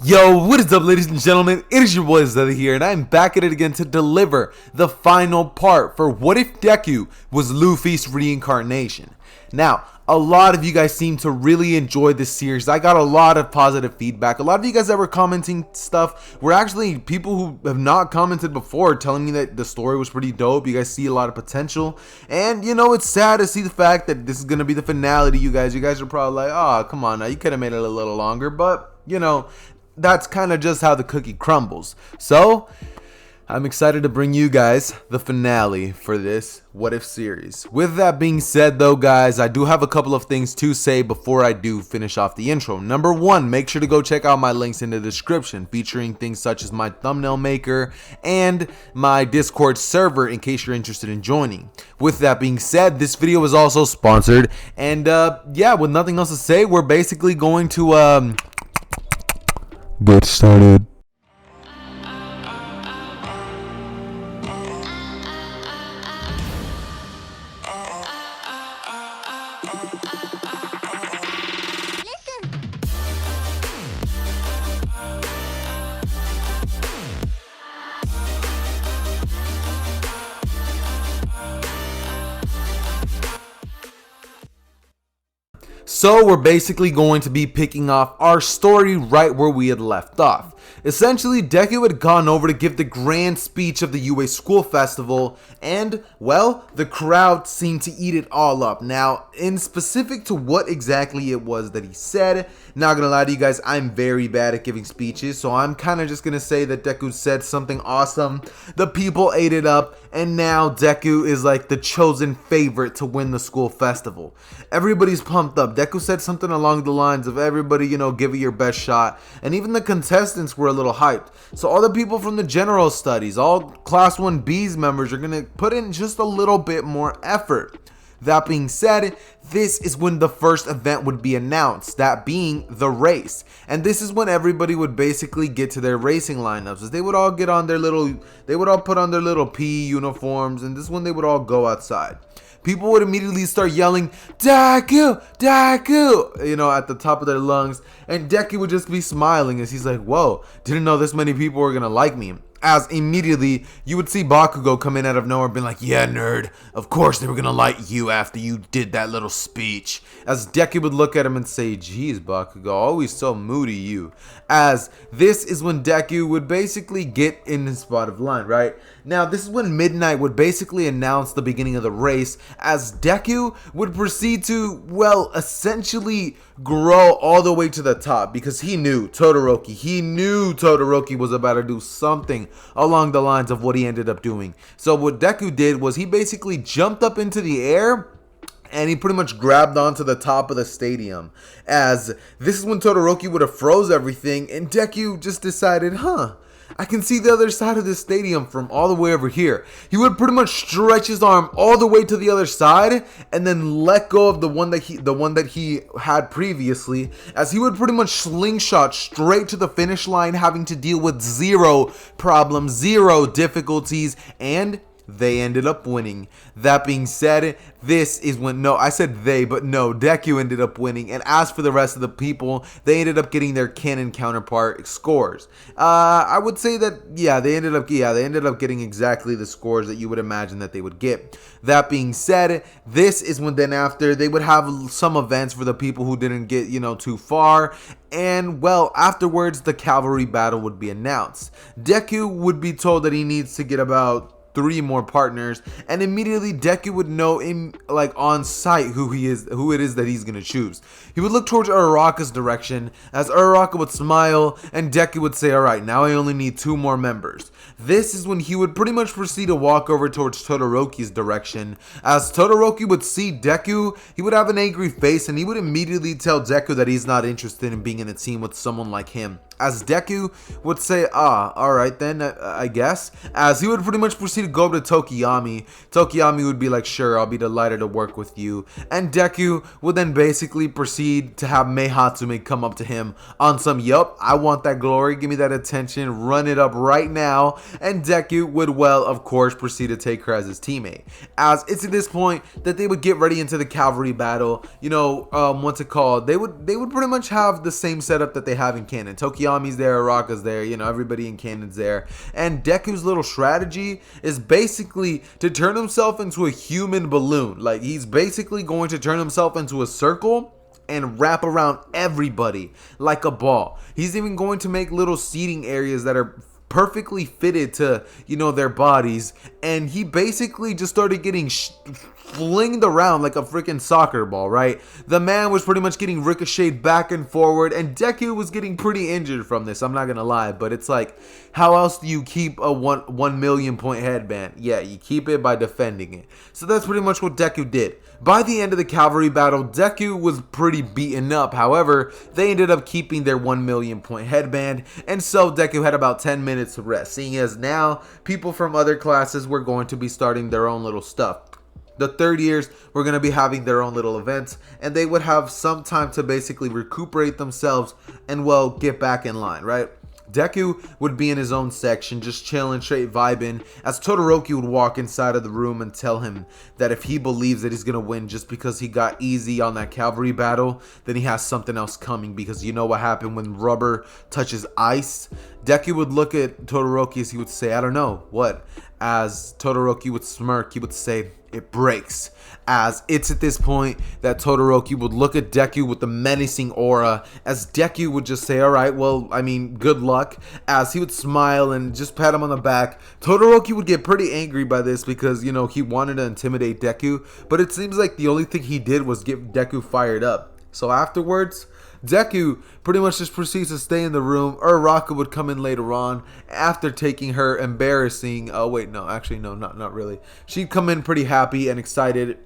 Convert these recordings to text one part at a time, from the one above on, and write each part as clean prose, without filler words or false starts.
Yo, what is up, ladies and gentlemen? It is your boy Zeddy here, and I'm back at it again to deliver the final part for What If Deku Was Luffy's Reincarnation. Now, a lot of you guys seem to really enjoy this series. I got a lot of positive feedback. A lot of you guys that were commenting stuff were actually people who have not commented before, telling me that the story was pretty dope. You guys see a lot of potential, and you know, it's sad to see the fact that this is gonna be the finale to you guys. You guys are probably like, oh, come on now, you could have made it a little longer, but you know, that's kind of just how the cookie crumbles. So I'm excited to bring you guys the finale for this What If series. With that being said though, guys, I do have a couple of things to say before I do finish off the intro. Number one, make sure to go check out my links in the description, featuring things such as my thumbnail maker and my Discord server in case you're interested in joining. With that being said, this video is also sponsored, and yeah, with nothing else to say, we're basically going to get started. So we're basically going to be picking off our story right where we had left off. Essentially, Deku had gone over to give the grand speech of the UA School Festival, and, well, the crowd seemed to eat it all up. Now, in specific to what exactly it was that he said, not gonna lie to you guys, I'm very bad at giving speeches, so I'm kind of just gonna say that Deku said something awesome, the people ate it up, and now Deku is like the chosen favorite to win the school festival. Everybody's pumped up. Deku said something along the lines of everybody, you know, give it your best shot, and even the contestants were a little hyped. So all the people from the general studies, all class 1B's members are gonna put in just a little bit more effort. That being said, this is when the first event would be announced, that being the race. And this is when everybody would basically get to their racing lineups, as they would all get on their they would all put on their little PE uniforms, and this is when they would all go outside. People would immediately start yelling, Deku, Deku, you know, at the top of their lungs. And Deku would just be smiling as he's like, whoa, didn't know this many people were gonna like me. As immediately, you would see Bakugo come in out of nowhere being like, yeah, nerd, of course they were gonna like you after you did that little speech. As Deku would look at him and say, geez, Bakugo, always so moody you. As this is when Deku would basically get in his spot of line, right? Now, this is when Midnight would basically announce the beginning of the race, as Deku would proceed to, well, essentially grow all the way to the top, because he knew Todoroki was about to do something along the lines of what he ended up doing. So what Deku did was he basically jumped up into the air and he pretty much grabbed onto the top of the stadium, as this is when Todoroki would have froze everything, and Deku just decided, I can see the other side of the stadium from all the way over here. He would pretty much stretch his arm all the way to the other side and then let go of the one that he had previously, as he would pretty much slingshot straight to the finish line, having to deal with zero problems, zero difficulties, and they ended up winning. That being said, this is when, no, I said they, but no, Deku ended up winning. And as for the rest of the people, they ended up getting their canon counterpart scores. I would say that, yeah, they ended up getting exactly the scores that you would imagine that they would get. That being said, this is when then after they would have some events for the people who didn't get, you know, too far. And well, afterwards, the cavalry battle would be announced. Deku would be told that he needs to get about 3 more partners, and immediately Deku would know on sight who it is that he's gonna choose. He would look towards Uraraka's direction, as Uraraka would smile, and Deku would say, alright, now I only need 2 more members. This is when he would pretty much proceed to walk over towards Todoroki's direction. As Todoroki would see Deku, he would have an angry face, and he would immediately tell Deku that he's not interested in being in a team with someone like him. As Deku would say, alright then, I guess. As he would pretty much proceed to go over to Tokiyami. Tokiyami would be like, sure, I'll be delighted to work with you. And Deku would then basically proceed to have Mei Hatsume come up to him on some, yup, I want that glory, give me that attention, run it up right now. And Deku would, well, of course, proceed to take her as his teammate. As it's at this point that they would get ready into the cavalry battle. You know, what's it called? They would pretty much have the same setup that they have in canon. Tokiyami Kiyami's there, Araka's there, you know, everybody in canon's there. And Deku's little strategy is basically to turn himself into a human balloon. Like, he's basically going to turn himself into a circle and wrap around everybody like a ball. He's even going to make little seating areas that are perfectly fitted to, you know, their bodies. And he basically just started getting flinged around like a freaking soccer ball, right? The man was pretty much getting ricocheted back and forward, and Deku was getting pretty injured from this, I'm not gonna lie. But it's like, how else do you keep a 1 million point headband? Yeah, you keep it by defending it. So that's pretty much what Deku did. By the end of the cavalry battle, Deku was pretty beaten up. However, they ended up keeping their 1 million point headband, and so Deku had about 10 minutes to rest, seeing as now people from other classes were going to be starting their own little stuff. The third years were going to be having their own little events, and they would have some time to basically recuperate themselves and, well, get back in line, right? Deku would be in his own section, just chilling, straight vibing, as Todoroki would walk inside of the room and tell him that if he believes that he's going to win just because he got easy on that cavalry battle, then he has something else coming, because you know what happened when rubber touches ice? Deku would look at Todoroki as he would say, I don't know, what? As Todoroki would smirk, he would say, it breaks. As it's at this point that Todoroki would look at Deku with the menacing aura, as Deku would just say, alright, well, I mean, good luck. As he would smile and just pat him on the back, Todoroki would get pretty angry by this because, you know, he wanted to intimidate Deku, but it seems like the only thing he did was get Deku fired up. So afterwards, Deku pretty much just proceeds to stay in the room. Uraraka would come in later on after taking her embarrassing, oh wait, no, actually no, not really. She'd come in pretty happy and excited.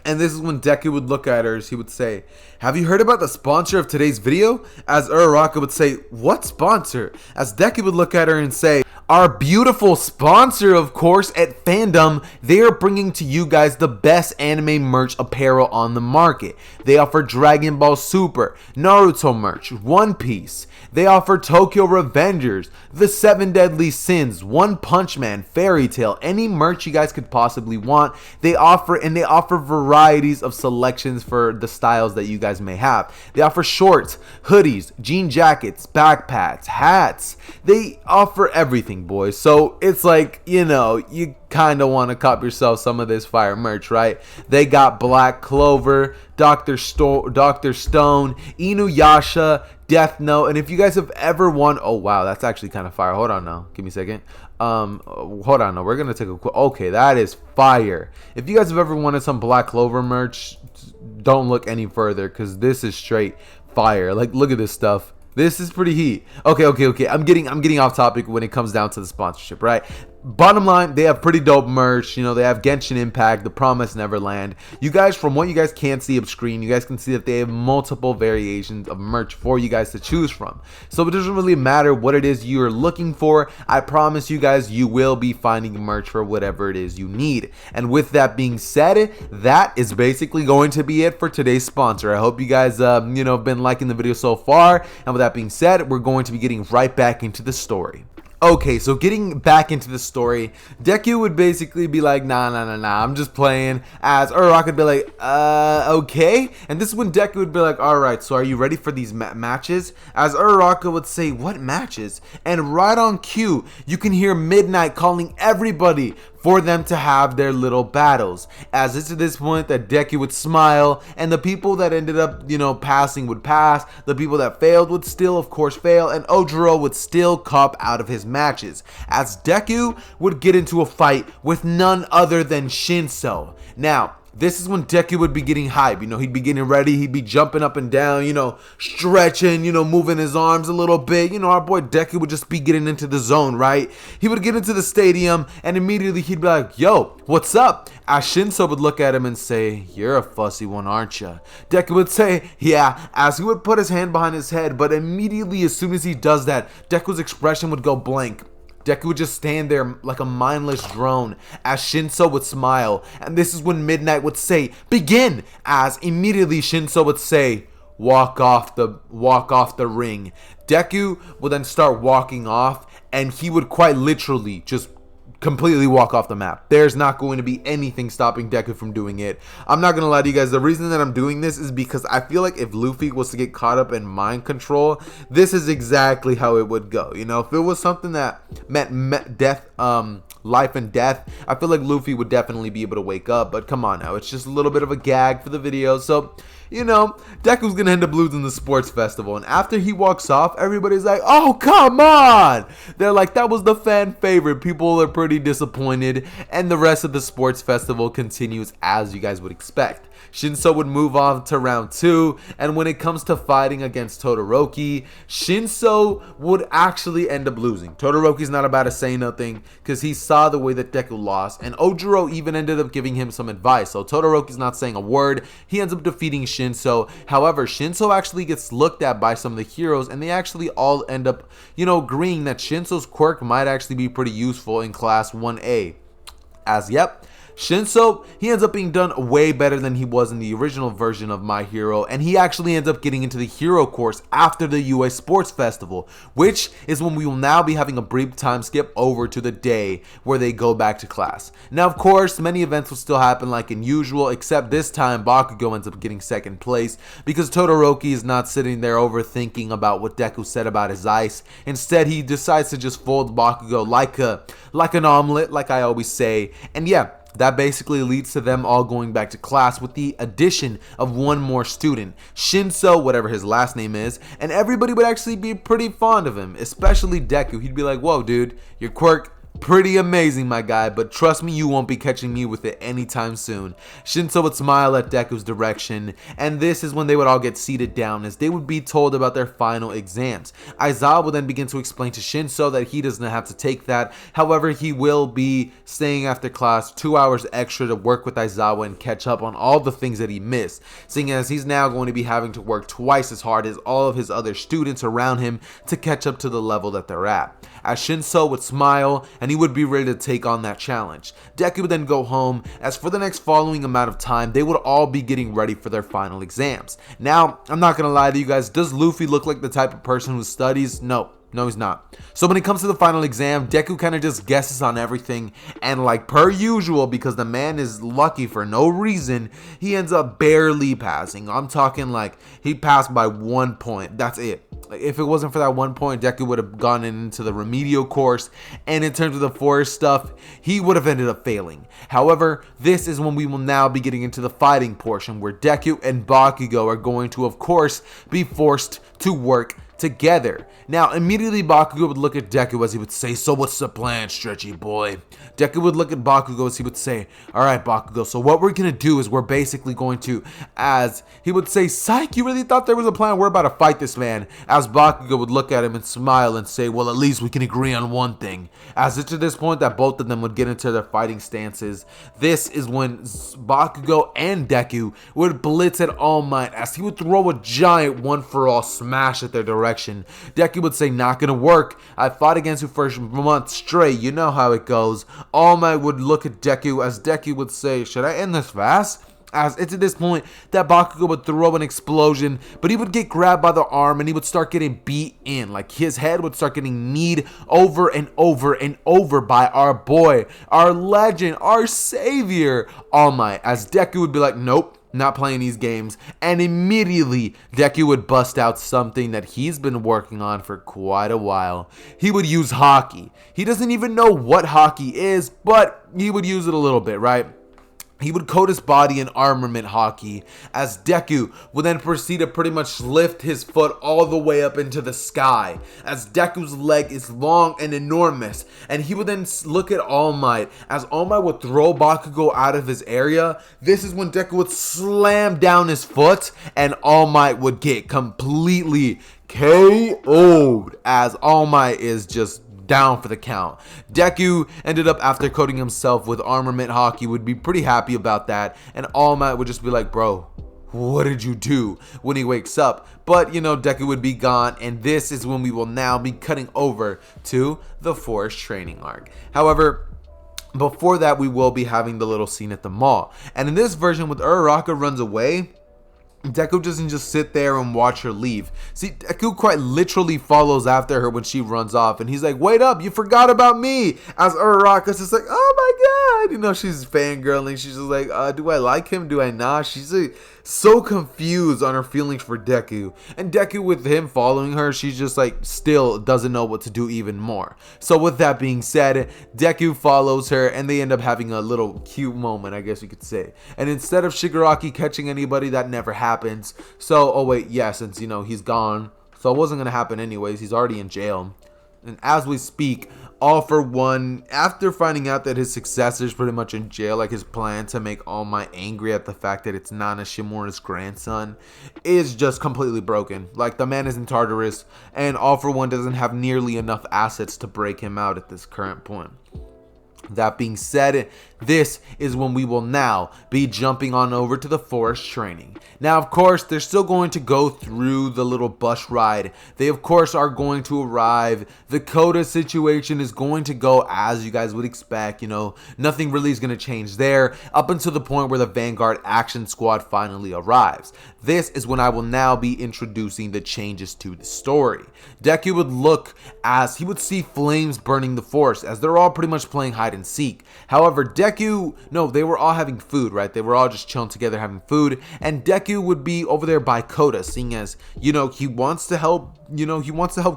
And this is when Deku would look at her as he would say, have you heard about the sponsor of today's video? As Uraraka would say, what sponsor? As Deku would look at her and say, our beautiful sponsor, of course, at Fandom. They are bringing to you guys the best anime merch apparel on the market. They offer Dragon Ball Super, Naruto merch, One Piece. They offer Tokyo Revengers, The Seven Deadly Sins, One Punch Man, Fairy Tail, any merch you guys could possibly want. They offer varieties of selections for the styles that you guys may have. They offer shorts, hoodies, jean jackets, backpacks, hats. They offer everything, boys. So it's like, you know, you kind of want to cop yourself some of this fire merch, right? They got Black Clover, Dr. Stone, Inuyasha, Death Note. And if you guys have ever won, oh wow, that's actually kind of fire. Hold on now, give me a second. Hold on, no, we're gonna take a quick. Okay, that is fire. If you guys have ever wanted some Black Clover merch, don't look any further, because this is straight fire. Like, look at this stuff. This is pretty heat. Okay. I'm getting off topic when it comes down to the sponsorship, right? Bottom line, they have pretty dope merch. You know, they have Genshin Impact, The Promised Neverland. You guys, from what you guys can't see up screen, you guys can see that they have multiple variations of merch for you guys to choose from. So it doesn't really matter what it is you're looking for. I promise you guys, you will be finding merch for whatever it is you need. And with that being said, that is basically going to be it for today's sponsor. I hope you guys, you know, have been liking the video so far. And with that being said, we're going to be getting right back into the story. Okay, so getting back into the story, Deku would basically be like, nah, I'm just playing. As Uraraka would be like, okay. And this is when Deku would be like, alright, so are you ready for these matches? As Uraraka would say, what matches? And right on cue, you can hear Midnight calling everybody for them to have their little battles. As it's at this point that Deku would smile, and the people that ended up, you know, passing would pass, the people that failed would still, of course, fail, and Ojiro would still cop out of his matches, as Deku would get into a fight with none other than Shinso. Now, this is when Deku would be getting hype. You know, he'd be getting ready. He'd be jumping up and down, you know, stretching, you know, moving his arms a little bit. You know, our boy Deku would just be getting into the zone, right? He would get into the stadium and immediately he'd be like, yo, what's up? As Shinso would look at him and say, you're a fussy one, aren't you? Deku would say, yeah, as he would put his hand behind his head. But immediately, as soon as he does that, Deku's expression would go blank. Deku would just stand there like a mindless drone as Shinso would smile. And this is when Midnight would say, begin! As immediately Shinso would say, walk off the ring. Deku would then start walking off, and he would quite literally just completely walk off the map. There's not going to be anything stopping Deku from doing it. I'm not going to lie to you guys. The reason that I'm doing this is because I feel like if Luffy was to get caught up in mind control, this is exactly how it would go. You know, if it was something that meant death, life and death, I feel like Luffy would definitely be able to wake up. But come on now, it's just a little bit of a gag for the video. So, you know, Deku's gonna end up losing the sports festival, and after he walks off, everybody's like, oh, come on. They're like, that was the fan favorite. People are pretty disappointed, and the rest of the sports festival continues as you guys would expect. Shinso would move on to round 2, and when it comes to fighting against Todoroki, Shinso would actually end up losing. Todoroki's not about to say nothing because he saw the way that Deku lost, and Ojiro even ended up giving him some advice. So Todoroki's not saying a word. He ends up defeating Shinso. However, Shinso actually gets looked at by some of the heroes, and they actually all end up, you know, agreeing that Shinso's quirk might actually be pretty useful in class 1A. As yep, Shinso, he ends up being done way better than he was in the original version of My Hero, and he actually ends up getting into the hero course after the UA Sports Festival, which is when we will now be having a brief time skip over to the day where they go back to class. Now, of course, many events will still happen like in usual, except this time Bakugo ends up getting second place because Todoroki is not sitting there overthinking about what Deku said about his ice. Instead, he decides to just fold Bakugo like an omelet, like I always say, and yeah, that basically leads to them all going back to class with the addition of one more student, Shinso, whatever his last name is, and everybody would actually be pretty fond of him, especially Deku. He'd be like, whoa, dude, your quirk, pretty amazing, my guy, but trust me, you won't be catching me with it anytime soon. Shinso would smile at Deku's direction, and this is when they would all get seated down as they would be told about their final exams. Aizawa would then begin to explain to Shinso that he doesn't have to take that. However, he will be staying after class 2 hours extra to work with Aizawa and catch up on all the things that he missed, seeing as he's now going to be having to work twice as hard as all of his other students around him to catch up to the level that they're at. As Shinso would smile and he would be ready to take on that challenge. Deku would then go home, as for the next following amount of time, they would all be getting ready for their final exams. Now, I'm not gonna lie to you guys, does Luffy look like the type of person who studies? No, he's not. So when it comes to the final exam, Deku kind of just guesses on everything, and like per usual, because the man is lucky for no reason, he ends up barely passing. I'm talking like he passed by 1 point. That's it. Like, if it wasn't for that 1 point, Deku would have gone into the remedial course, and in terms of the forest stuff, he would have ended up failing. However, this is when we will now be getting into the fighting portion, where Deku and Bakugo are going to, of course, be forced to work together. Now, immediately Bakugo would look at Deku as he would say, so what's the plan, stretchy boy? Deku would look at Bakugo as he would say, alright Bakugo, so what we're gonna do is we're basically going to, as he would say, psych, you really thought there was a plan? We're about to fight this man. As Bakugo would look at him and smile and say, well, at least we can agree on one thing. As it's to this point that both of them would get into their fighting stances, this is when Bakugo and Deku would blitz at All Might as he would throw a giant one-for-all smash at their direction. Deku would say, not gonna work. I fought against you for a month straight. You know how it goes. All Might would look at Deku as Deku would say, should I end this fast? As it's at this point that Bakugo would throw an explosion, but he would get grabbed by the arm and he would start getting beat in. Like his head would start getting kneed over and over and over by our boy, our legend, our savior, All Might. As Deku would be like, nope, not playing these games, and immediately Deku would bust out something that he's been working on for quite a while. He would use hockey. He doesn't even know what hockey is, but he would use it a little bit, right? He would coat his body in armament hockey, as Deku would then proceed to pretty much lift his foot all the way up into the sky, as Deku's leg is long and enormous, and he would then look at All Might, as All Might would throw Bakugo out of his area. This is when Deku would slam down his foot, and All Might would get completely KO'd, as All Might is just down for the count. Deku ended up, after coating himself with armament hockey, would be pretty happy about that, and All Might would just be like, bro, what did you do, when he wakes up? But you know, Deku would be gone, and this is when we will now be cutting over to the forest training arc. However, before that, we will be having the little scene at the mall, and in this version, when Uraraka runs away, Deku doesn't just sit there and watch her leave. See, Deku quite literally follows after her when she runs off, and he's like, wait up, you forgot about me. As Uraraka's just like, oh my god, you know, she's fangirling. She's just like, do I like him? Do I not? She's so confused on her feelings for Deku. And Deku, with him following her, she's just like, still doesn't know what to do even more. So with that being said, Deku follows her, and they end up having a little cute moment, I guess you could say. And instead of Shigaraki catching anybody, that never happens. So, oh wait, yeah, since, you know, he's gone, so it wasn't gonna happen anyways. He's already in jail. And as we speak, All For One, after finding out that his successor's pretty much in jail, like his plan to make All Might angry at the fact that it's Nana Shimura's grandson, is just completely broken. Like, the man is in Tartarus, and All For One doesn't have nearly enough assets to break him out at this current point. That being said, this is when we will now be jumping on over to the forest training. Now, of course, they're still going to go through the little bus ride. They, of course, are going to arrive. The Koda situation is going to go as you guys would expect. You know, nothing really is going to change there up until the point where the Vanguard Action Squad finally arrives. This is when I will now be introducing the changes to the story. Deku would look as he would see flames burning the forest, as they're all pretty much playing hide and seek. However, they were all having food, right? They were all just chilling together having food, and Deku would be over there by Koda, seeing as, you know, he wants to help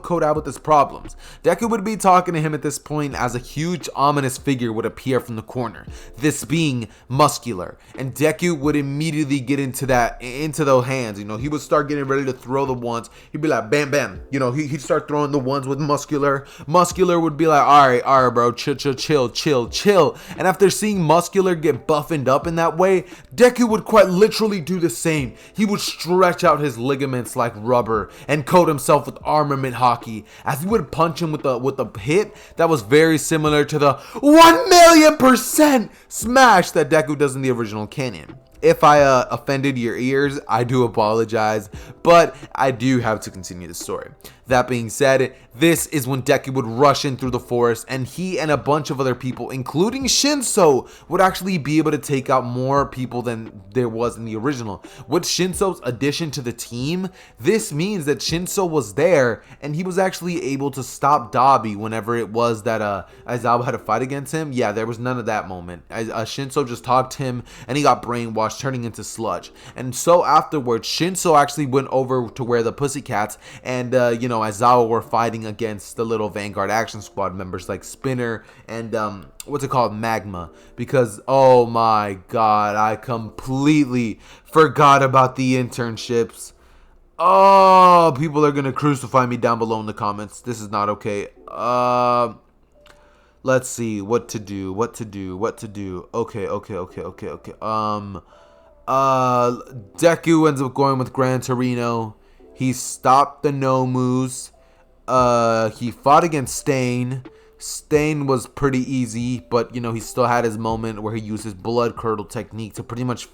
Koda out with his problems. Deku would be talking to him at this point as a huge ominous figure would appear from the corner, this being Muscular, and Deku would immediately get into those hands. You know, he would start getting ready to throw the ones. He'd be like, bam, bam. You know, he'd start throwing the ones with Muscular. Muscular would be like, all right, bro, chill. And after seeing Muscular get buffined up in that way, Deku would quite literally do the same. He would stretch out his ligaments like rubber and coat himself with armament hockey, as he would punch him with a hit that was very similar to the 1,000,000% smash that Deku does in the original canon. If I offended your ears, I do apologize, but I do have to continue the story. That being said, this is when Deku would rush in through the forest, and he and a bunch of other people, including Shinso, would actually be able to take out more people than there was in the original. With Shinso's addition to the team, this means that Shinso was there, and he was actually able to stop Dabi whenever it was that Aizawa had to fight against him. Yeah, there was none of that moment. Shinso just talked to him, and he got brainwashed, turning into sludge. And so afterwards, Shinso actually went over to where the Pussycats and Aizawa were fighting against the little Vanguard Action Squad members like Spinner and Magma, because oh my god, I completely forgot about the internships. Oh, people are gonna crucify me down below in the comments. This is not okay. Let's see what to do. Okay. Deku ends up going with Gran Torino. He stopped the Nomus. He fought against Stain. Stain was pretty easy, but, you know, he still had his moment where he used his blood curdle technique to pretty much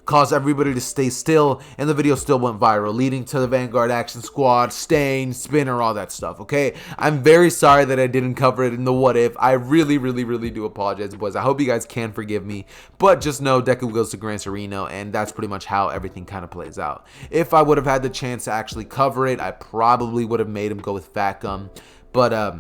cause everybody to stay still, and the video still went viral, leading to the Vanguard Action Squad, Stain, Spinner, all that stuff, okay? I'm very sorry that I didn't cover it in the what if. I really do apologize, boys. I hope you guys can forgive me, but just know Deku goes to Gran Torino, and that's pretty much how everything kind of plays out. If I would have had the chance to actually cover it, I probably would have made him go with Fat Gum, but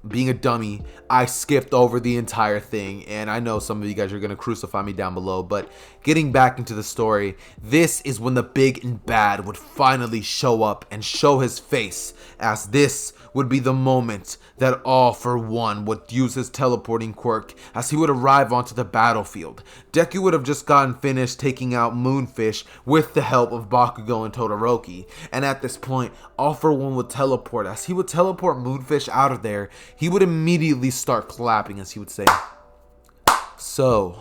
being a dummy, I skipped over the entire thing, and I know some of you guys are going to crucify me down below, but getting back into the story, this is when the big and bad would finally show up and show his face, as this would be the moment that All For One would use his teleporting quirk as he would arrive onto the battlefield. Deku would have just gotten finished taking out Moonfish with the help of Bakugo and Todoroki, and at this point, All For One would teleport. As he would teleport Moonfish out of there, he would immediately start clapping as he would say, "So,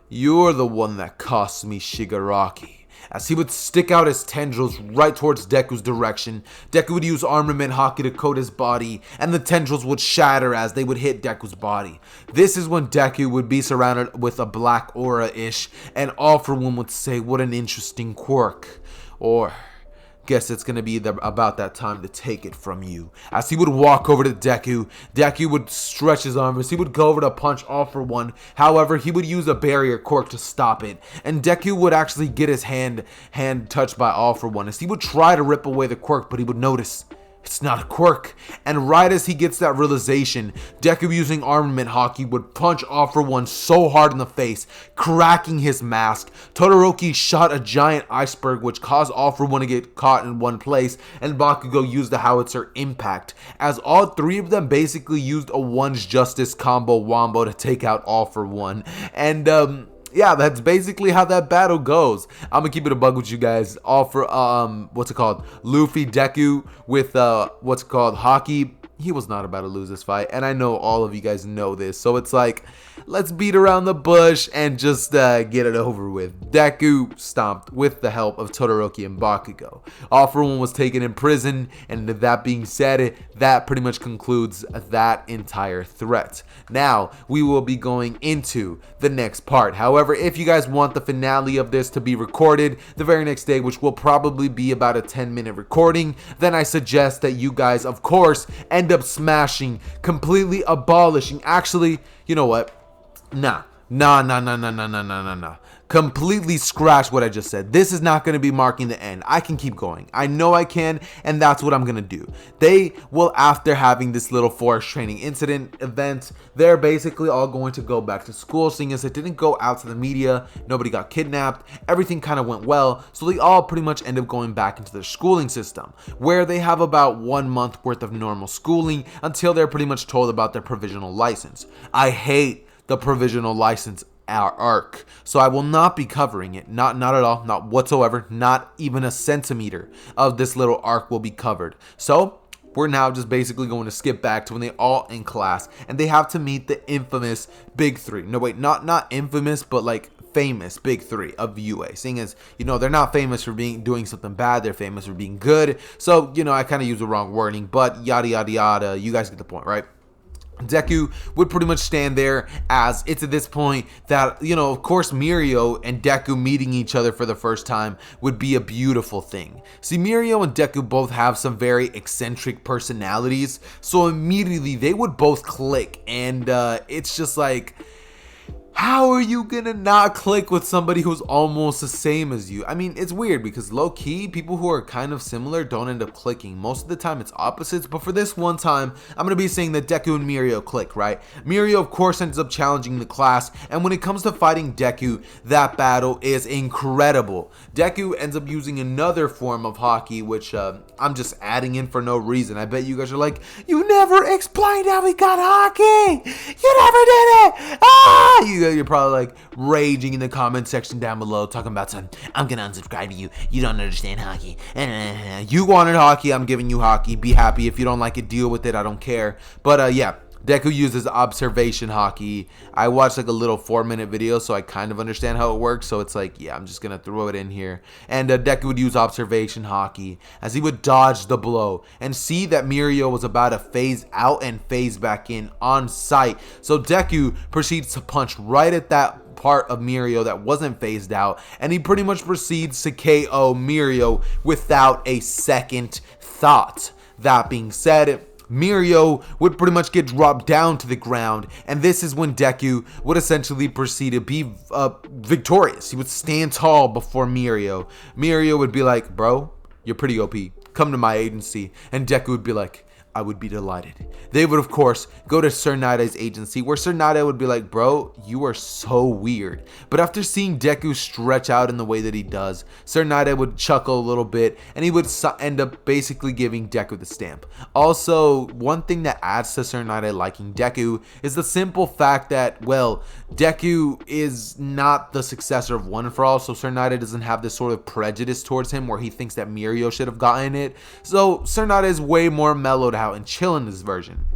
you're the one that cost me Shigaraki." As he would stick out his tendrils right towards Deku's direction, Deku would use armament hockey to coat his body, and the tendrils would shatter as they would hit Deku's body. This is when Deku would be surrounded with a black aura-ish, and All For One would say, "What an interesting quirk." Or, guess it's gonna be about that time to take it from you. As he would walk over to Deku, Deku would stretch his arms. He would go over to punch All For One. However, he would use a barrier quirk to stop it, and Deku would actually get his hand touched by All For One. As he would try to rip away the quirk, but he would notice it's not a quirk. And right as he gets that realization, Deku, using armament Haki, would punch All For One so hard in the face, cracking his mask. Todoroki shot a giant iceberg, which caused All For One to get caught in one place, and Bakugo used the howitzer impact, as all three of them basically used a One's Justice combo wombo to take out All For One. And yeah, that's basically how that battle goes. I'm gonna keep it a bug with you guys. All for Luffy Deku with Haki. He was not about to lose this fight, and I know all of you guys know this, so it's like, let's beat around the bush and just get it over with. Deku stomped with the help of Todoroki and Bakugo. All For One was taken in prison, and that being said, that pretty much concludes that entire threat. Now, we will be going into the next part. However, if you guys want the finale of this to be recorded the very next day, which will probably be about a 10-minute recording, then I suggest that you guys, of course, end up smashing, completely abolishing. Actually, you know what? Nah. Completely scratch what I just said. This is not going to be marking the end. I can keep going. I know I can, and that's what I'm going to do. They will, after having this little forest training incident event, they're basically all going to go back to school, seeing as it didn't go out to the media, nobody got kidnapped, everything kind of went well, so they all pretty much end up going back into their schooling system, where they have about 1 month worth of normal schooling until they're pretty much told about their provisional license. I hate the provisional license arc, so I will not be covering it. Not at all, not whatsoever. Not even a centimeter of this little arc will be covered. So we're now just basically going to skip back to when they all in class and they have to meet the infamous big three. No, wait, not infamous, but like famous big three of UA, seeing as, you know, they're not famous for doing something bad, they're famous for being good. So, you know, I kind of use the wrong wording, but yada yada yada, you guys get the point, right? Deku would pretty much stand there, as it's at this point that, you know, of course, Mirio and Deku meeting each other for the first time would be a beautiful thing. See, Mirio and Deku both have some very eccentric personalities, so immediately they would both click, and it's just like, how are you gonna not click with somebody who's almost the same as you? I mean, it's weird because low-key, people who are kind of similar don't end up clicking. Most of the time it's opposites, but for this one time, I'm gonna be saying that Deku and Mirio click, right? Mirio, of course, ends up challenging the class, and when it comes to fighting Deku, that battle is incredible. Deku ends up using another form of Haki, which I'm just adding in for no reason. I bet you guys are like, you never explained how we got Haki! You never did it! Ah! You're probably like raging in the comment section down below, talking about some, I'm gonna unsubscribe to you, you don't understand Haki. You wanted Haki, I'm giving you Haki, be happy. If you don't like it, deal with it, I don't care. But yeah, Deku uses observation Haki. I watched like a little 4-minute video, so I kind of understand how it works. So it's like, yeah, I'm just gonna throw it in here. And Deku would use observation Haki as he would dodge the blow and see that Mirio was about to phase out and phase back in on sight. So Deku proceeds to punch right at that part of Mirio that wasn't phased out, and he pretty much proceeds to KO Mirio without a second thought. That being said, Mirio would pretty much get dropped down to the ground, and this is when Deku would essentially proceed to be victorious. He would stand tall before Mirio. Mirio would be like, bro, you're pretty OP. Come to my agency. And Deku would be like, I would be delighted. They would, of course, go to Sir Naide's agency, where Sir Naide would be like, bro, you are so weird. But after seeing Deku stretch out in the way that he does, Sir Naide would chuckle a little bit, and he would end up basically giving Deku the stamp. Also, one thing that adds to Sir Naide liking Deku is the simple fact that, well, Deku is not the successor of One for All, so Sir Naide doesn't have this sort of prejudice towards him where he thinks that Mirio should have gotten it. So Sir Naide is way more mellowed out and chill in this version.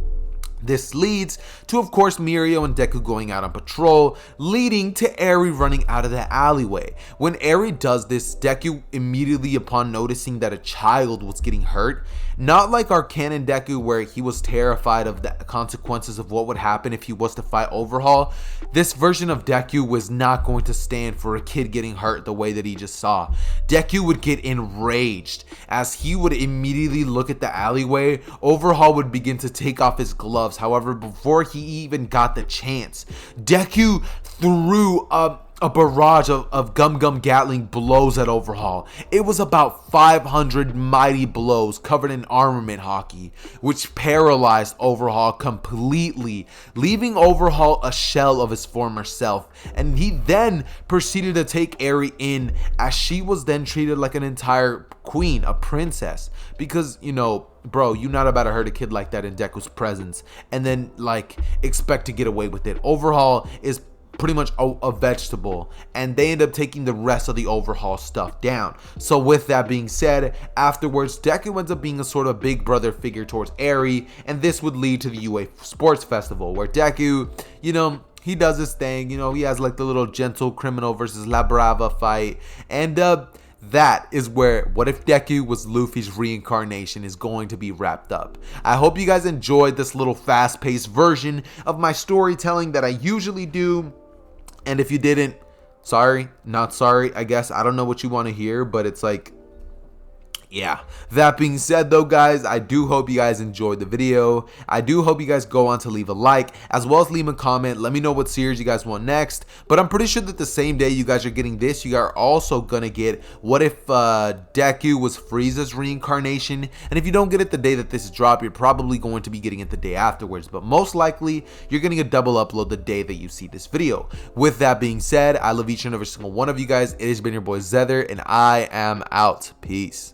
This leads to, of course, Mirio and Deku going out on patrol, leading to Eri running out of the alleyway. When Eri does this, Deku immediately, upon noticing that a child was getting hurt, not like our canon Deku where he was terrified of the consequences of what would happen if he was to fight Overhaul, this version of Deku was not going to stand for a kid getting hurt the way that he just saw. Deku would get enraged as he would immediately look at the alleyway. Overhaul would begin to take off his gloves. However, before he even got the chance, Deku threw a barrage of Gum Gum Gatling blows at Overhaul. It was about 500 mighty blows covered in armament hockey, which paralyzed Overhaul completely, leaving Overhaul a shell of his former self. And he then proceeded to take Eri in, as she was then treated like an entire queen, a princess, because, you know, bro, you're not about to hurt a kid like that in Deku's presence and then like expect to get away with it. Overhaul is pretty much a vegetable, and they end up taking the rest of the Overhaul stuff down. So with that being said, afterwards Deku ends up being a sort of big brother figure towards Eri, and this would lead to the UA Sports Festival, where Deku, you know, he does his thing. You know, he has like the little gentle criminal versus La Brava fight, and that is where What If Deku Was Luffy's Reincarnation is going to be wrapped up. I hope you guys enjoyed this little fast-paced version of my storytelling that I usually do. And if you didn't, sorry, not sorry, I guess. I don't know what you want to hear, but it's like, yeah. That being said though, guys, I do hope you guys enjoyed the video. I do hope you guys go on to leave a like, as well as leave a comment. Let me know what series you guys want next. But I'm pretty sure that the same day you guys are getting this, you are also gonna get What If Deku Was Frieza's Reincarnation. And if you don't get it the day that this is dropped, you're probably going to be getting it the day afterwards. But most likely, you're getting a double upload the day that you see this video. With that being said, I love each and every single one of you guys. It has been your boy Zether, and I am out. Peace.